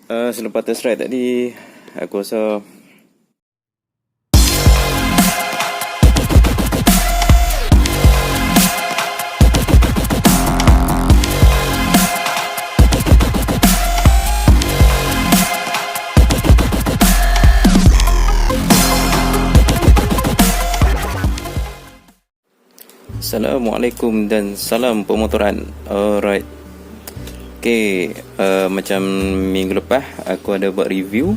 Selepas test ride tadi, aku rasa Assalamualaikum dan salam pemotoran. Alright. Okay, macam minggu lepas aku ada buat review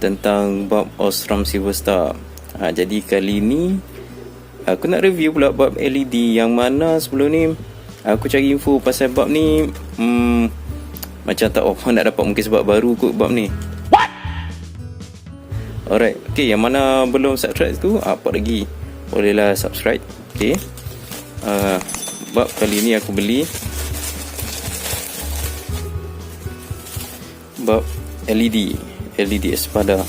tentang bab Osram Silverstar. Jadi kali ni aku nak review pula bab LED, yang mana sebelum ni aku cari info pasal bab ni macam tak nak dapat mungkin sebab baru kot bab ni. What? Alright. Okay, yang mana belum subscribe tu apa lagi, bolehlah subscribe. Okay. Bab kali ni aku beli bab LED Espada.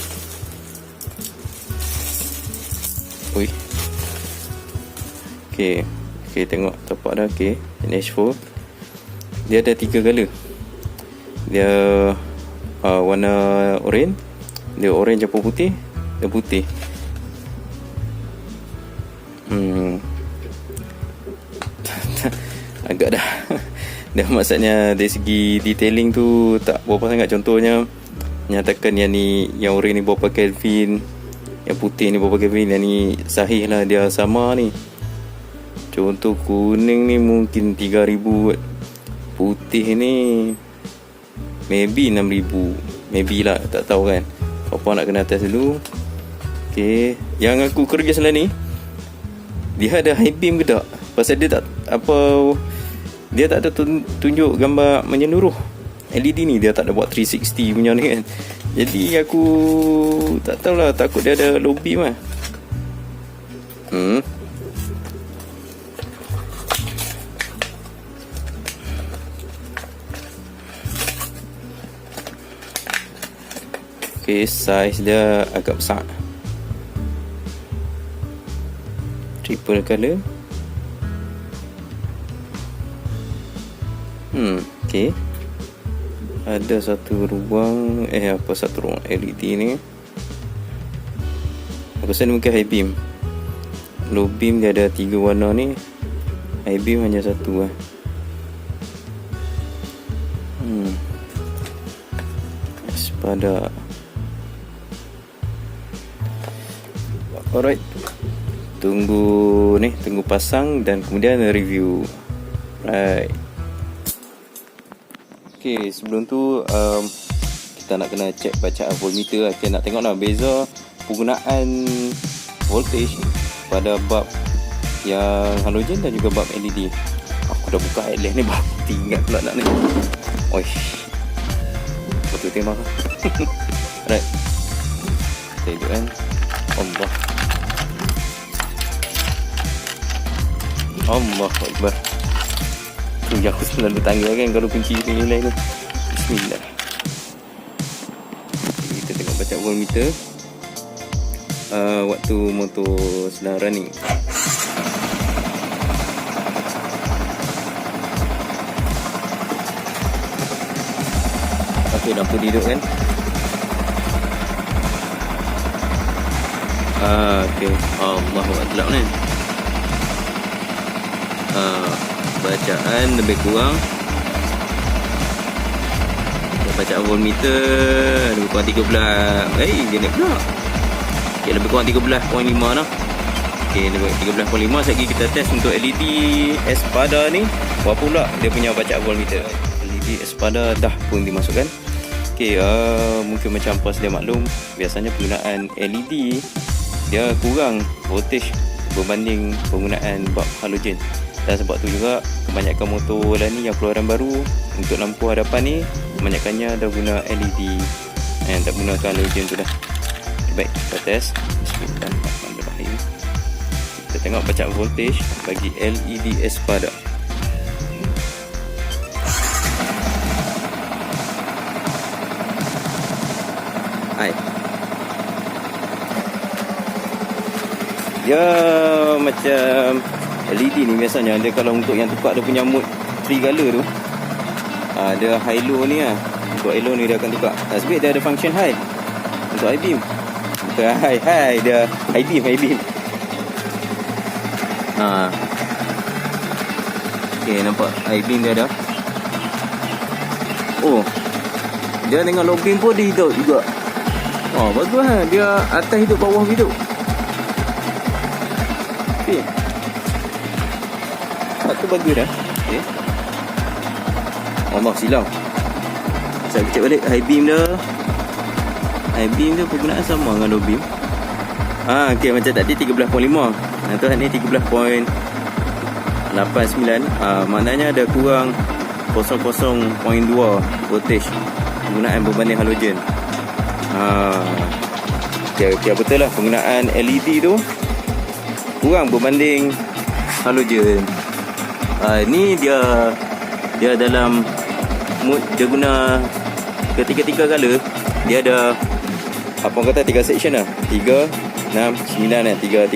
Ui. Okay, tengok tapak dah. Okay, NH4 dia ada 3 color. Dia warna orange, dia orange apa putih, dia putih. Agak dah maksudnya dari segi detailing tu tak berapa sangat. Contohnya nyatakan yang ni, yang orange ni berapa Kelvin, yang putih ni berapa Kelvin, yang ni sahih lah dia sama ni. Contoh kuning ni mungkin 3000, putih ni maybe 6000, maybe lah, tak tahu kan. Apa nak kena test dulu. Okay, yang aku kerja lah ni, dia ada high beam ke tak? Pasal dia tak dia tak ada tunjuk gambar menyeluruh. LED ni dia tak ada buat 360 punya ni kan. Jadi aku tak tahulah, takut dia ada low beam lah. Okay, size dia agak besar, triple color. Okay, ada satu ruang satu ruang LED ni. Aku rasa ni mungkin high beam. Low beam dia ada 3 warna ni, high beam hanya satu lah. Espada. Alright, tunggu pasang dan kemudian review. Right. Okay, sebelum tu kita nak kena check bacaan voltmeter. Kita nak tengok lah beza penggunaan voltage pada bab yang halogen dan juga bab LED. Aku dah buka headlamp ni, baru tinggal pula nak ni. Oish, betul tembak lah. Alright, kita hidup kan. Allah Akbar. Tu yang aku selalu tangga kan kalau kunci ni nilai tu. Bismillah. Kita tengok baca voltmeter waktu motor sedang running. Okey, lampu hidup kan. Okey, Allahu Akbar ni. Bacaan lebih kurang, bacaan voltmeter lebih kurang 13. Dia naik pula. Okay, lebih kurang 13.5 lah. Okay, lebih 13.5. Sekali kita test untuk LED Espada ni, berapa pula dia punya bacaan voltmeter. LED Espada dah pun dimasukkan. Okay, mungkin macam pas dia maklum, biasanya penggunaan LED dia kurang voltage berbanding penggunaan bab halogen. Dan sebab tu juga kebanyakan motor lah ni yang keluaran baru untuk lampu hadapan ni, kebanyakannya dah guna LED dan tak gunakan halogen tu dah. Okay, baik, kita test. Bismillahirrahmanirrahim. Kita tengok bacaan voltage bagi LED Espada. Dia macam LED ni biasanya dia kalau untuk yang tukar dia punya mode 3 color tu, dia high low ni lah. Untuk elong ni dia akan tukar. Sebenarnya dia ada function high untuk high beam. Bukan high, dia high beam. Okay, nampak high beam dia ada. Oh, dia dengan low beam pun dia hidup juga. Bagus lah. Dia atas hidup, bawah hidup. Okay, tu bagus dah. Okay, Allah silau. Saya cek balik high beam dia. High beam tu penggunaan sama dengan low beam. Okay, macam tadi 13.5. Tu ni 13.89. Maknanya ada kurang 0.2 voltage penggunaan berbanding halogen. Okay, betul lah, penggunaan LED tu kurang berbanding halogen. Ni dia dalam mood, dia guna ketiga color. Dia ada apa orang kata 3 section lah, 3, 6, 9 kan, 3.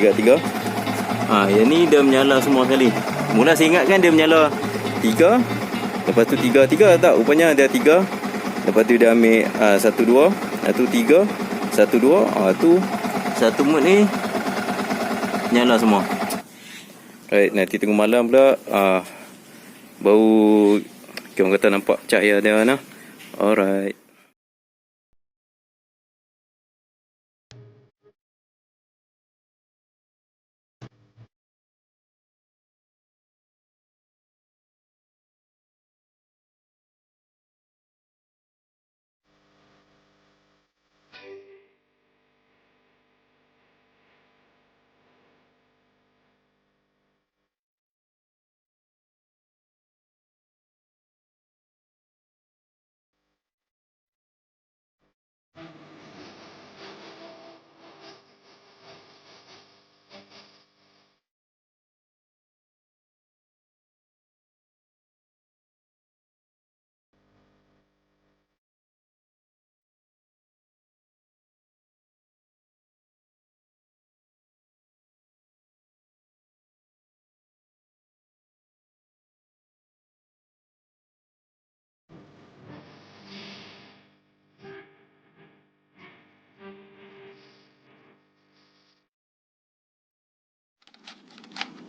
Yang ni dia menyala semua sekali. Mula saya ingat kan dia menyala 3, lepas tu 3 tak, rupanya ada 3. Lepas tu dia ambil 1, 2, 3, 1, 2. Tu satu mood ni nyala semua. Right, nanti tengok malam pula baru orang kata nampak cahaya dia nah. Alright.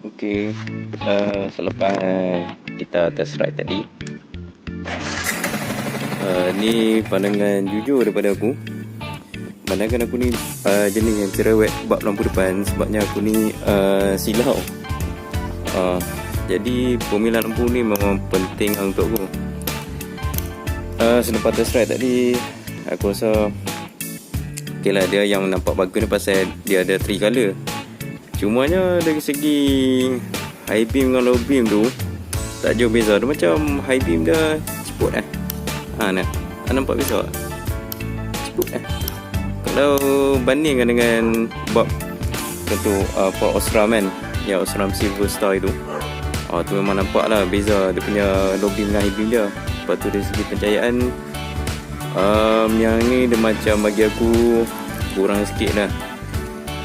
Okey, selepas kita test ride tadi, ni pandangan jujur daripada aku. Pandangan aku ni jenis yang cerewet bab lampu depan, sebabnya aku ni silau. Jadi pemilihan lampu ni memang penting untuk aku. Selepas test ride tadi, aku rasa okey lah, dia yang nampak bagus ni pasal dia ada 3 color. Cumanya dari segi high beam dengan low beam tu tak jauh beza. Dia macam high beam dia ceput nampak beza ceput kalau bandingkan dengan bab contoh Osram kan, yang Osram Silver Star itu, tu memang nampak lah beza dia punya low beam dengan high beam dia. Lepas tu dari segi pencahayaan, yang ni dia macam bagi aku kurang sikit lah.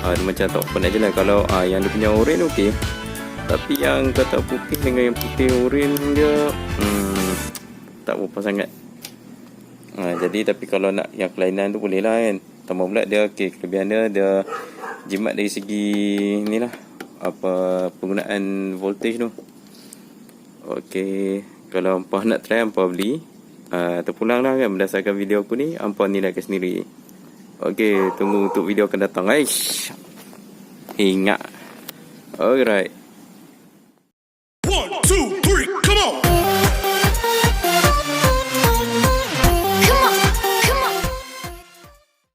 Dia macam tak open je lah. Kalau yang dia punya oren okey, tapi yang kata putih dengan yang putih oren dia tak berapa sangat. Jadi tapi kalau nak yang kelainan tu boleh lah kan. Tambah pula dia kelebihan dia jimat dari segi ni lah, penggunaan voltage tu. Okey, kalau hampa nak try, hampa beli terpulang lah kan, berdasarkan video aku ni hampa nilaikan sendiri. Okey, tunggu untuk video akan datang. Ingat. Alright.